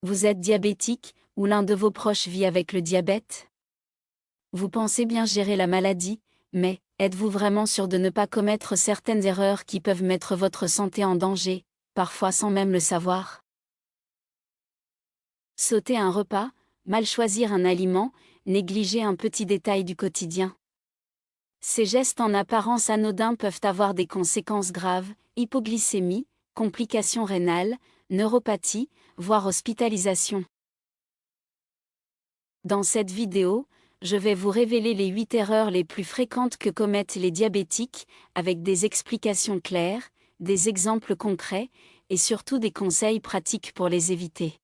Vous êtes diabétique, ou l'un de vos proches vit avec le diabète? Vous pensez bien gérer la maladie, mais êtes-vous vraiment sûr de ne pas commettre certaines erreurs qui peuvent mettre votre santé en danger, parfois sans même le savoir? Sauter un repas, mal choisir un aliment, négliger un petit détail du quotidien. Ces gestes en apparence anodins peuvent avoir des conséquences graves: hypoglycémie, complications rénales, neuropathie, voire hospitalisation. Dans cette vidéo, je vais vous révéler les 8 erreurs les plus fréquentes que commettent les diabétiques, avec des explications claires, des exemples concrets, et surtout des conseils pratiques pour les éviter.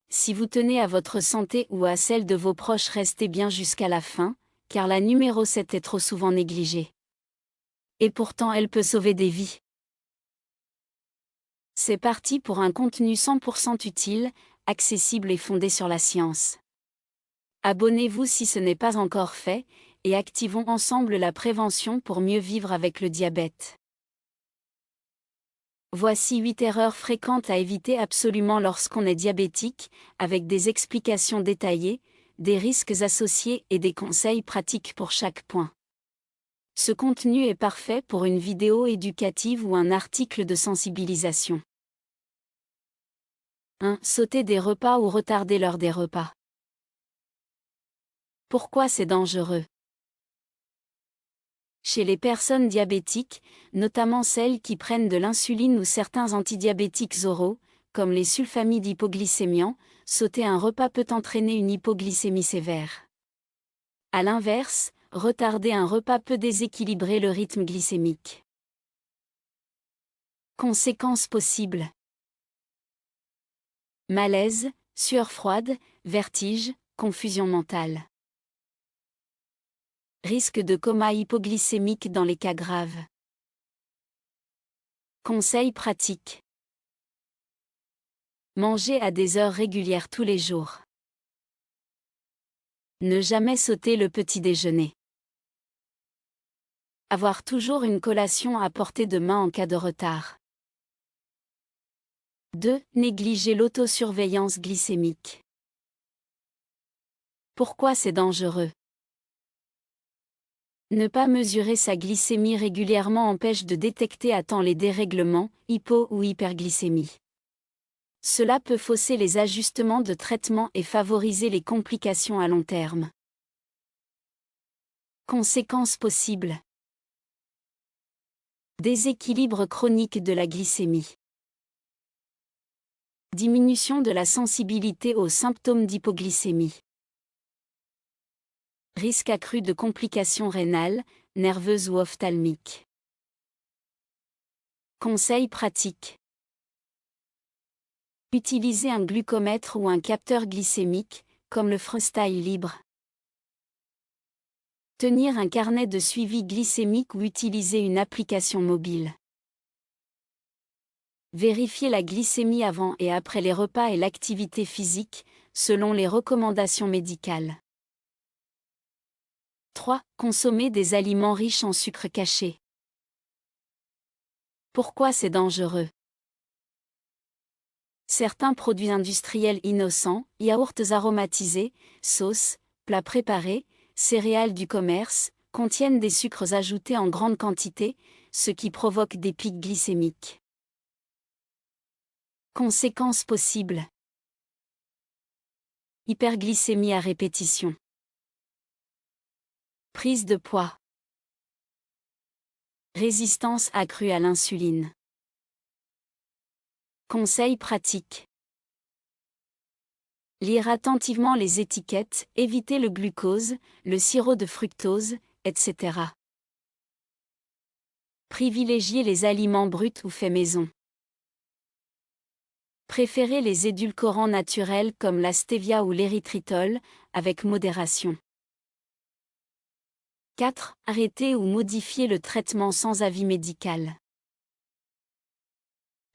Si vous tenez à votre santé ou à celle de vos proches, restez bien jusqu'à la fin, car la numéro 7 est trop souvent négligée. Et pourtant elle peut sauver des vies. C'est parti pour un contenu 100% utile, accessible et fondé sur la science. Abonnez-vous si ce n'est pas encore fait, et activons ensemble la prévention pour mieux vivre avec le diabète. Voici 8 erreurs fréquentes à éviter absolument lorsqu'on est diabétique, avec des explications détaillées, des risques associés et des conseils pratiques pour chaque point. Ce contenu est parfait pour une vidéo éducative ou un article de sensibilisation. 1. Sauter des repas ou retarder l'heure des repas. Pourquoi c'est dangereux? Chez les personnes diabétiques, notamment celles qui prennent de l'insuline ou certains antidiabétiques oraux, comme les sulfamides hypoglycémiants, sauter un repas peut entraîner une hypoglycémie sévère. A l'inverse, retarder un repas peut déséquilibrer le rythme glycémique. Conséquences possibles: malaise, sueur froide, vertige, confusion mentale. Risque de coma hypoglycémique dans les cas graves. Conseils pratiques: manger à des heures régulières tous les jours. Ne jamais sauter le petit déjeuner. Avoir toujours une collation à portée de main en cas de retard. 2. Négliger l'autosurveillance glycémique. Pourquoi c'est dangereux? Ne pas mesurer sa glycémie régulièrement empêche de détecter à temps les dérèglements, hypo- ou hyperglycémie. Cela peut fausser les ajustements de traitement et favoriser les complications à long terme. Conséquences possibles: déséquilibre chronique de la glycémie. Diminution de la sensibilité aux symptômes d'hypoglycémie. Risque accru de complications rénales, nerveuses ou ophtalmiques. Conseils pratiques: utiliser un glucomètre ou un capteur glycémique, comme le Freestyle Libre. Tenir un carnet de suivi glycémique ou utiliser une application mobile. Vérifier la glycémie avant et après les repas et l'activité physique, selon les recommandations médicales. 3. Consommer des aliments riches en sucre caché. Pourquoi c'est dangereux? Certains produits industriels innocents, yaourts aromatisés, sauces, plats préparés, céréales du commerce, contiennent des sucres ajoutés en grande quantité, ce qui provoque des pics glycémiques. Conséquences possibles: hyperglycémie à répétition. Prise de poids. Résistance accrue à l'insuline. Conseils pratiques: lire attentivement les étiquettes, éviter le glucose, le sirop de fructose, etc. Privilégier les aliments bruts ou faits maison. Préférer les édulcorants naturels comme la stevia ou l'érythritol, avec modération. 4. Arrêter ou modifier le traitement sans avis médical.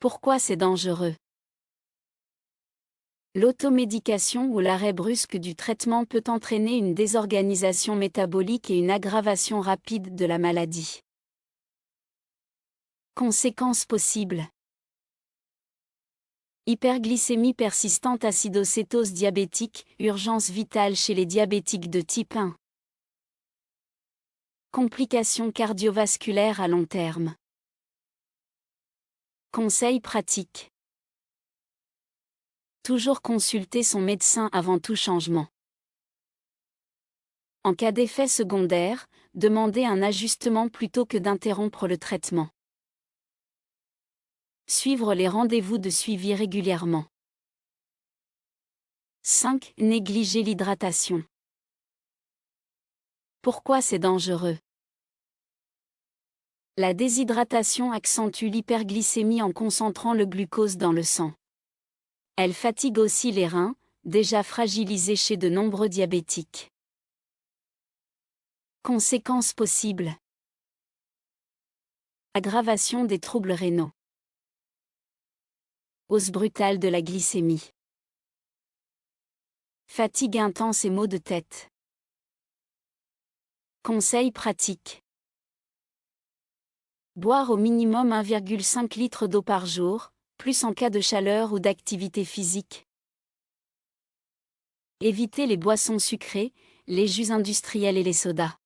Pourquoi c'est dangereux? L'automédication ou l'arrêt brusque du traitement peut entraîner une désorganisation métabolique et une aggravation rapide de la maladie. Conséquences possibles: Hyperglycémie persistante, acidocétose diabétique, urgence vitale chez les diabétiques de type 1. Complications cardiovasculaires à long terme. Conseils pratiques. Toujours consulter son médecin avant tout changement. En cas d'effet secondaire, demandez un ajustement plutôt que d'interrompre le traitement. Suivre les rendez-vous de suivi régulièrement. 5. Négliger l'hydratation. Pourquoi c'est dangereux? La déshydratation accentue l'hyperglycémie en concentrant le glucose dans le sang. Elle fatigue aussi les reins, déjà fragilisés chez de nombreux diabétiques. Conséquences possibles. Aggravation des troubles rénaux. Hausse brutale de la glycémie. Fatigue intense et maux de tête. Conseils pratiques. Boire au minimum 1,5 litre d'eau par jour, plus en cas de chaleur ou d'activité physique. Éviter les boissons sucrées, les jus industriels et les sodas.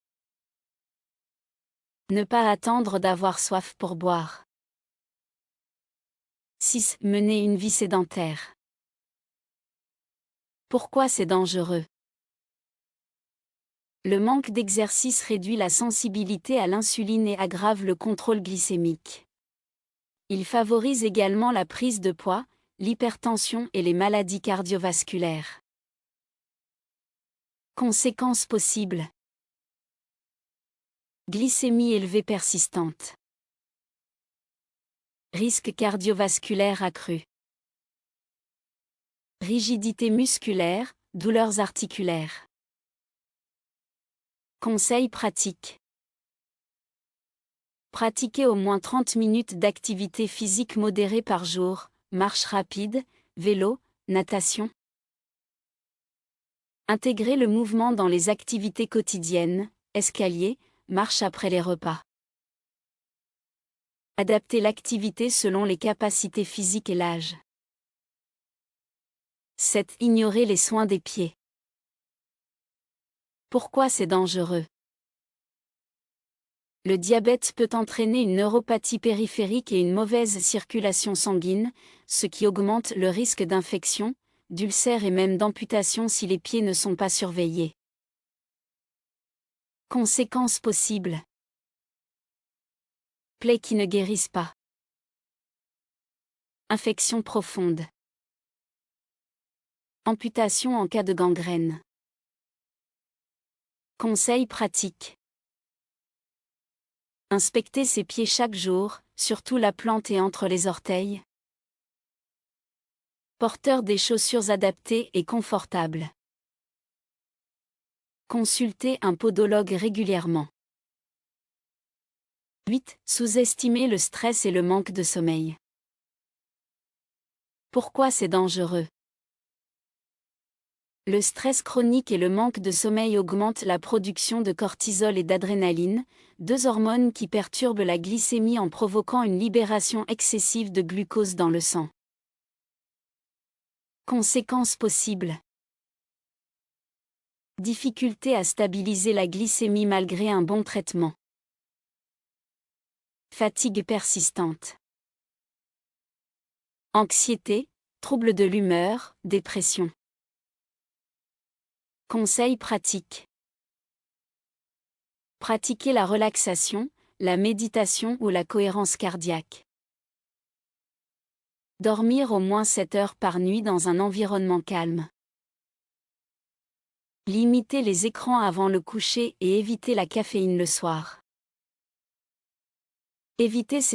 Ne pas attendre d'avoir soif pour boire. 6. Mener une vie sédentaire. Pourquoi c'est dangereux? Le manque d'exercice réduit la sensibilité à l'insuline et aggrave le contrôle glycémique. Il favorise également la prise de poids, l'hypertension et les maladies cardiovasculaires. Conséquences possibles. Glycémie élevée persistante. Risque cardiovasculaire accru. Rigidité musculaire, douleurs articulaires. Conseils pratiques. Pratiquez au moins 30 minutes d'activité physique modérée par jour, marche rapide, vélo, natation. Intégrez le mouvement dans les activités quotidiennes, escalier, marche après les repas. Adaptez l'activité selon les capacités physiques et l'âge. 7. Ignorer les soins des pieds. Pourquoi c'est dangereux? Le diabète peut entraîner une neuropathie périphérique et une mauvaise circulation sanguine, ce qui augmente le risque d'infection, d'ulcères et même d'amputation si les pieds ne sont pas surveillés. Conséquences possibles. Plaies qui ne guérissent pas. Infection profonde. Amputation en cas de gangrène. Conseils pratiques. Inspectez ses pieds chaque jour, surtout la plante et entre les orteils. Porteur des chaussures adaptées et confortables. Consultez un podologue régulièrement. 8. Sous-estimer le stress et le manque de sommeil. Pourquoi c'est dangereux? Le stress chronique et le manque de sommeil augmentent la production de cortisol et d'adrénaline, deux hormones qui perturbent la glycémie en provoquant une libération excessive de glucose dans le sang. Conséquences possibles. Difficulté à stabiliser la glycémie malgré un bon traitement. Fatigue persistante. Anxiété, troubles de l'humeur, dépression. Conseils pratiques. Pratiquez la relaxation, la méditation ou la cohérence cardiaque. Dormir au moins 7 heures par nuit dans un environnement calme. Limitez les écrans avant le coucher et évitez la caféine le soir. Évitez ces